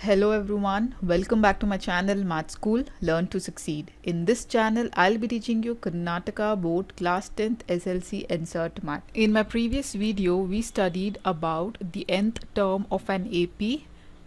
Hello everyone, welcome back to my channel Math School Learn to Succeed. In this channel, I'll be teaching you Karnataka Board Class 10th SLC Insert Math. In my previous video, we studied about the nth term of an AP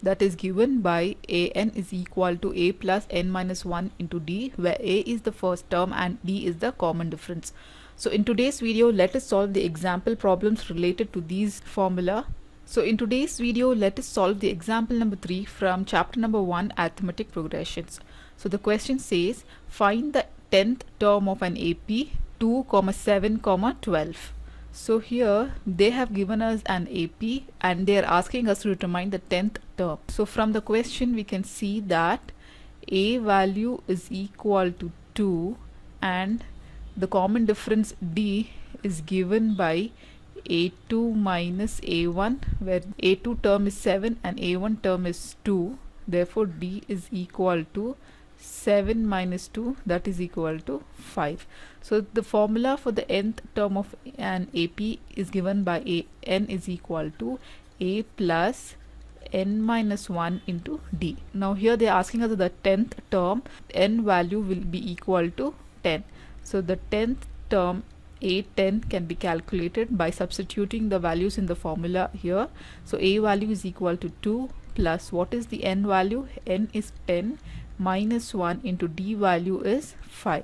that is given by an is equal to a plus n minus 1 into d, where a is the first term and d is the common difference. So in today's video, let us solve the example problems related to these formula. So in today's video, let us solve the example number 3 from chapter number 1, arithmetic progressions. So the question says, find the 10th term of an AP 2, 7, 12. So here they have given us an AP and they are asking us to determine the 10th term. So from the question we can see that a value is equal to 2 and the common difference d is given by a2 minus a1, where a2 term is 7 and a1 term is 2. Therefore d is equal to 7 minus 2, that is equal to 5. So the formula for the nth term of an AP is given by n is equal to a plus n minus 1 into d. Now here they are asking us the 10th term, n value will be equal to 10. So the 10th term a10 can be calculated by substituting the values in the formula here. So a value is equal to 2 plus what is the n value? N is 10 minus 1 into d value is 5.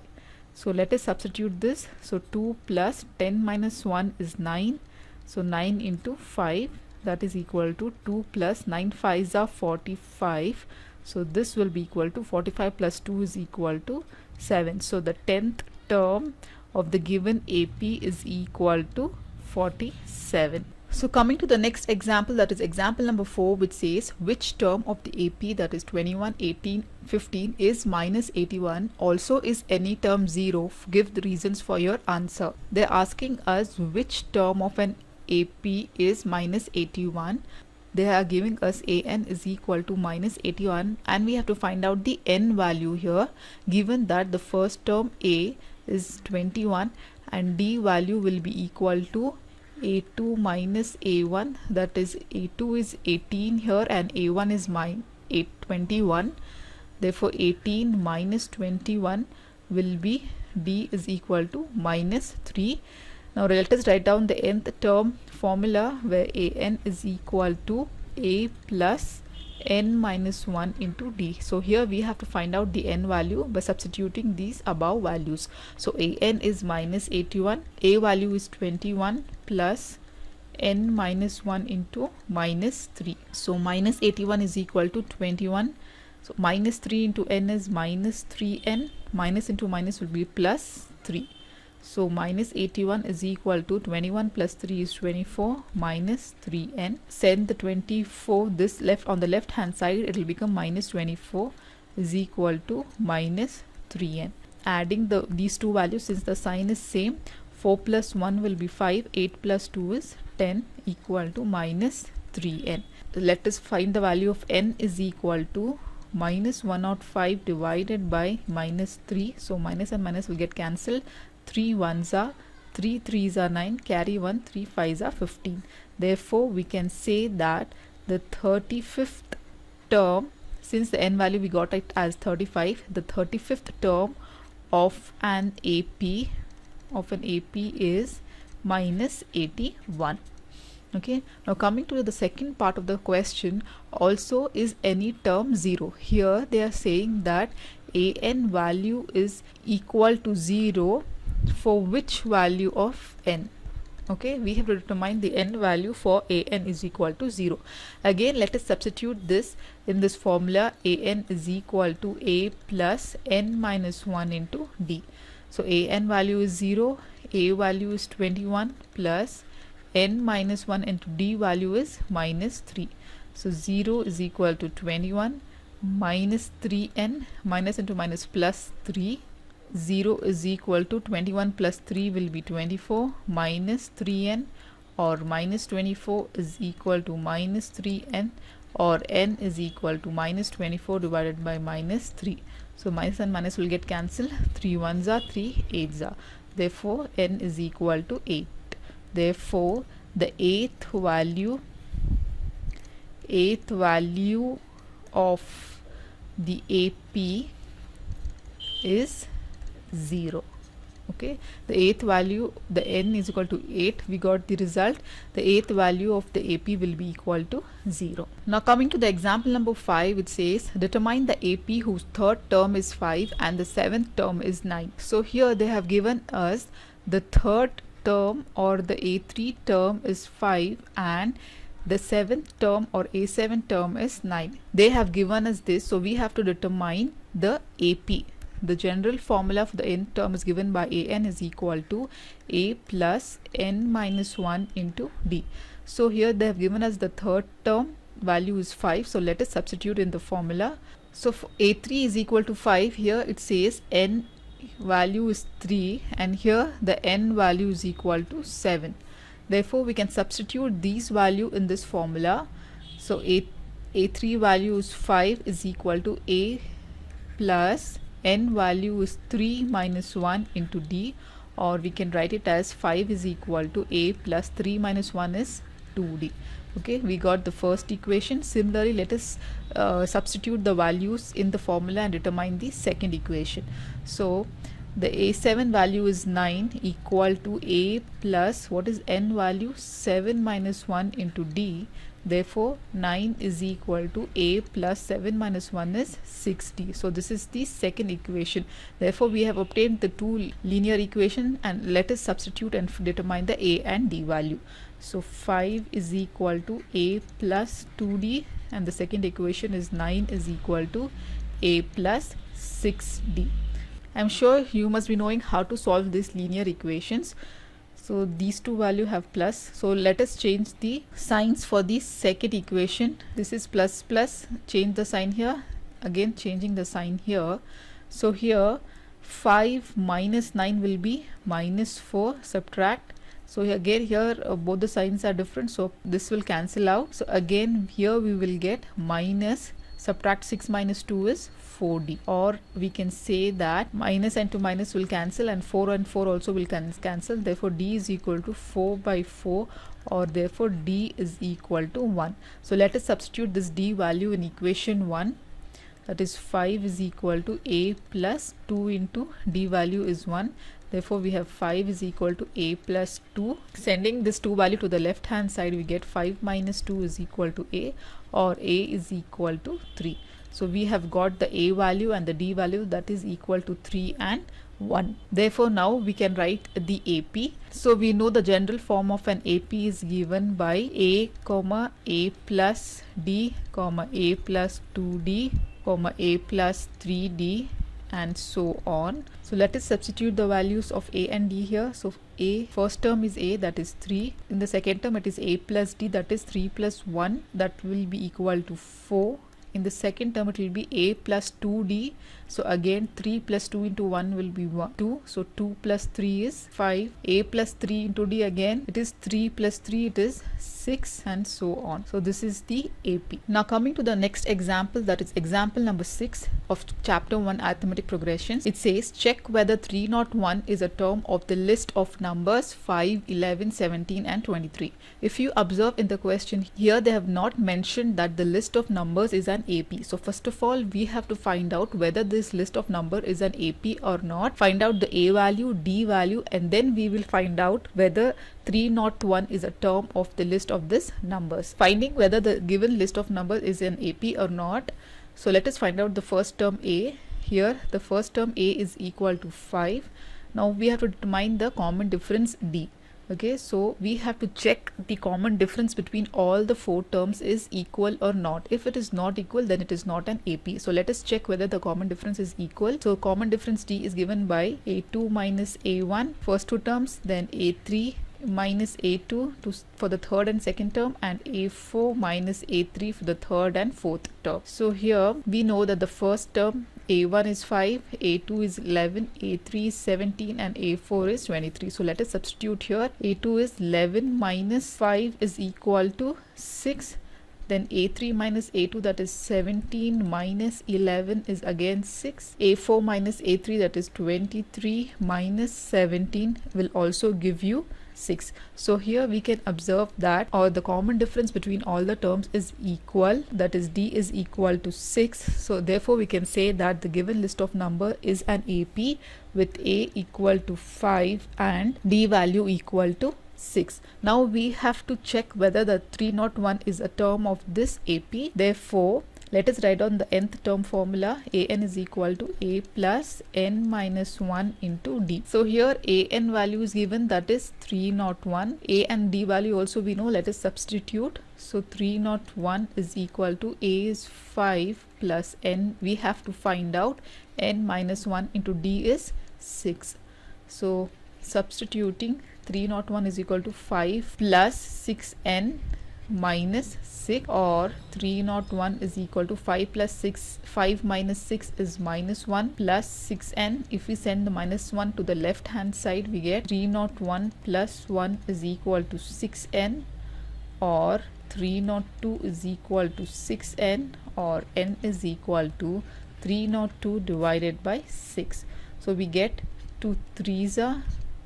So let us substitute this. So 2 plus 10 minus 1 is 9. So 9 into 5, that is equal to 2 plus 9 5s are 45. So this will be equal to 45 plus 2 is equal to 7. So the 10th term of the given AP is equal to 47. So coming to the next example, that is example number 4, which says which term of the AP, that is 21, 18, 15 is minus 81, also is any term 0, give the reasons for your answer. They're asking us which term of an AP is minus 81. They are giving us an is equal to minus 81 and we have to find out the n value here, given that the first term a is 21 and d value will be equal to a2 minus a1, that is a2 is 18 here and a1 is 21. Therefore 18 minus 21 will be d is equal to minus 3. Now let us write down the nth term formula, where an is equal to a plus n minus 1 into d. So here we have to find out the n value by substituting these above values. So an is minus 81, a value is 21 plus n minus 1 into minus 3. So minus 81 is equal to 21. So minus 3 into n is minus 3n, minus into minus will be plus 3. So minus 81 is equal to 21 plus 3 is 24 minus 3n. Send the 24 this left on the left hand side, it will become minus 24 is equal to minus 3n. Adding these two values, since the sign is same, 4 plus 1 will be 5, 8 plus 2 is 10 equal to minus 3n. Let us find the value of n is equal to minus 105 divided by minus 3. So minus and minus will get cancelled. 3 1s are 3 3s are 9, carry 1, 3 5s are 15. Therefore we can say that the 35th term, since the n value we got it as 35, the 35th term of an AP is minus 81. Okay, now coming to the second part of the question, also is any term 0. Here they are saying that an value is equal to 0 for which value of n. Okay, we have to determine the n value for an is equal to 0. Again, let us substitute this in this formula. An is equal to a plus n minus 1 into d. So an value is 0, a value is 21 plus n minus 1 into d value is minus 3. So 0 is equal to 21 minus 3n, minus into minus plus 3. 0 is equal to 21 plus 3 will be 24 minus 3n, or minus 24 is equal to minus 3n, or n is equal to minus 24 divided by minus 3. So minus and minus will get cancelled. 3 1s are 3 8s are. Therefore n is equal to 8. Therefore the eighth value of the AP is 0. Okay, the 8th value, the n is equal to 8, we got the result. The 8th value of the AP will be equal to 0. Now coming to the example number 5, it says determine the AP whose third term is 5 and the 7th term is 9. So here they have given us the third term or the A3 term is 5 and the 7th term or A7 term is 9. They have given us this, so we have to determine the AP. The general formula for the nth term is given by an is equal to a plus n minus 1 into d. So here they have given us the third term value is 5, so let us substitute in the formula. So for a3 is equal to 5, here it says n value is 3 and here the n value is equal to 7. Therefore we can substitute these value in this formula. So a3 value is 5 is equal to a plus n value is 3 minus 1 into d, or we can write it as 5 is equal to a plus 3 minus 1 is 2d. Okay, we got the first equation. Similarly, let us substitute the values in the formula and determine the second equation. So the a7 value is 9 equal to a plus what is n value 7 minus 1 into d. Therefore 9 is equal to a plus 7 minus 1 is 6d. So this is the second equation. Therefore we have obtained the two linear equation, and let us substitute and determine the a and d value. So 5 is equal to a plus 2d and the second equation is 9 is equal to a plus 6d. I'm sure you must be knowing how to solve these linear equations. So these two values have plus. So let us change the signs for the second equation. This is plus plus. Change the sign here. Again changing the sign here. So here 5 minus 9 will be minus 4. Subtract. So again here both the signs are different. So this will cancel out. So again here we will get minus. Subtract 6 minus 2 is 4d, or we can say that minus and to minus will cancel and 4 and 4 also will cancel. Therefore d is equal to 4 by 4, or therefore d is equal to 1. So let us substitute this d value in equation 1. That is 5 is equal to a plus 2 into d value is 1. Therefore we have 5 is equal to a plus 2. Sending this 2 value to the left hand side, we get 5 minus 2 is equal to a, or a is equal to 3. So we have got the a value and the d value, that is equal to 3 and 1. Therefore now we can write the AP. So we know the general form of an AP is given by a comma a plus d comma a plus 2d comma a plus 3d and so on. So let us substitute the values of a and d here. So a, first term is a, that is 3. In the second term it is a plus d, that is 3 plus 1, that will be equal to 4. In the second term it will be a plus 2d. So again 3 plus 2 into 1 will be 2. So 2 plus 3 is 5. A plus 3 into d, again it is 3 plus 3, it is 6 and so on. So this is the AP. Now coming to the next example, that is example number 6 of chapter 1 arithmetic progressions. It says check whether 301 is a term of the list of numbers 5, 11, 17 and 23. If you observe in the question here, they have not mentioned that the list of numbers is an AP. So first of all we have to find out whether this list of number is an AP or not. Find out the a value, d value, and then we will find out whether 301 is a term of the list of this numbers. Finding whether the given list of numbers is an AP or not. So let us find out the first term a. Here the first term a is equal to 5. Now we have to determine the common difference d. Okay, so we have to check the common difference between all the 4 terms is equal or not. If it is not equal, then it is not an AP. So let us check whether the common difference is equal. So common difference d is given by a2 minus a1 first 2 terms, then a3 minus a2 for the third and second term, and a4 minus a3 for the third and fourth term. So here we know that the first term a1 is 5, a2 is 11, a3 is 17 and a4 is 23. So let us substitute here. A2 is 11 minus 5 is equal to 6. Then a3 minus a2, that is 17 minus 11 is again 6. a4 minus a3, that is 23 minus 17 will also give you 6. So here we can observe that, or the common difference between all the terms is equal, that is D is equal to 6. So therefore we can say that the given list of number is an AP with A equal to 5 and D value equal to 6. Now we have to check whether the 301 is a term of this AP. Therefore let us write down the nth term formula. An is equal to A plus n minus 1 into D. So here An value is given, that is 301. A and D value also we know. Let us substitute. So 301 is equal to A is 5 plus n. We have to find out n minus 1 into D is 6. So substituting, 301 is equal to 5 plus 6n minus 6, or 301 is equal to 5 plus 6, 5 minus 6 is minus 1 plus 6n. If we send the minus 1 to the left hand side, we get 301 plus 1 is equal to 6n, or 302 is equal to 6n, or n is equal to 302 divided by 6. So we get 2 3s are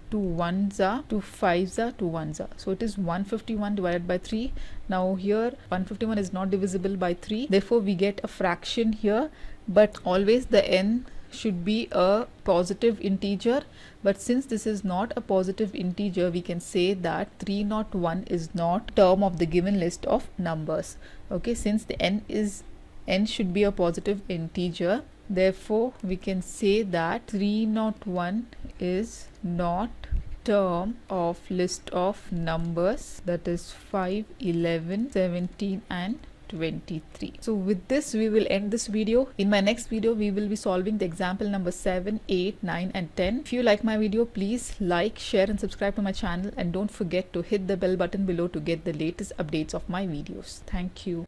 2 1s are 2 5s are 2 1s are. So it is 151 divided by 3. Now here 151 is not divisible by 3. Therefore we get a fraction here, but always the n should be a positive integer. But since this is not a positive integer, we can say that 301 is not term of the given list of numbers. Okay, since the n should be a positive integer, therefore we can say that 301 is not term of list of numbers, that is 5, 11, 17 and 23. So with this we will end this video. In my next video we will be solving the example number 7, 8, 9 and 10. If you like my video, please like, share and subscribe to my channel, and don't forget to hit the bell button below to get the latest updates of my videos. Thank you.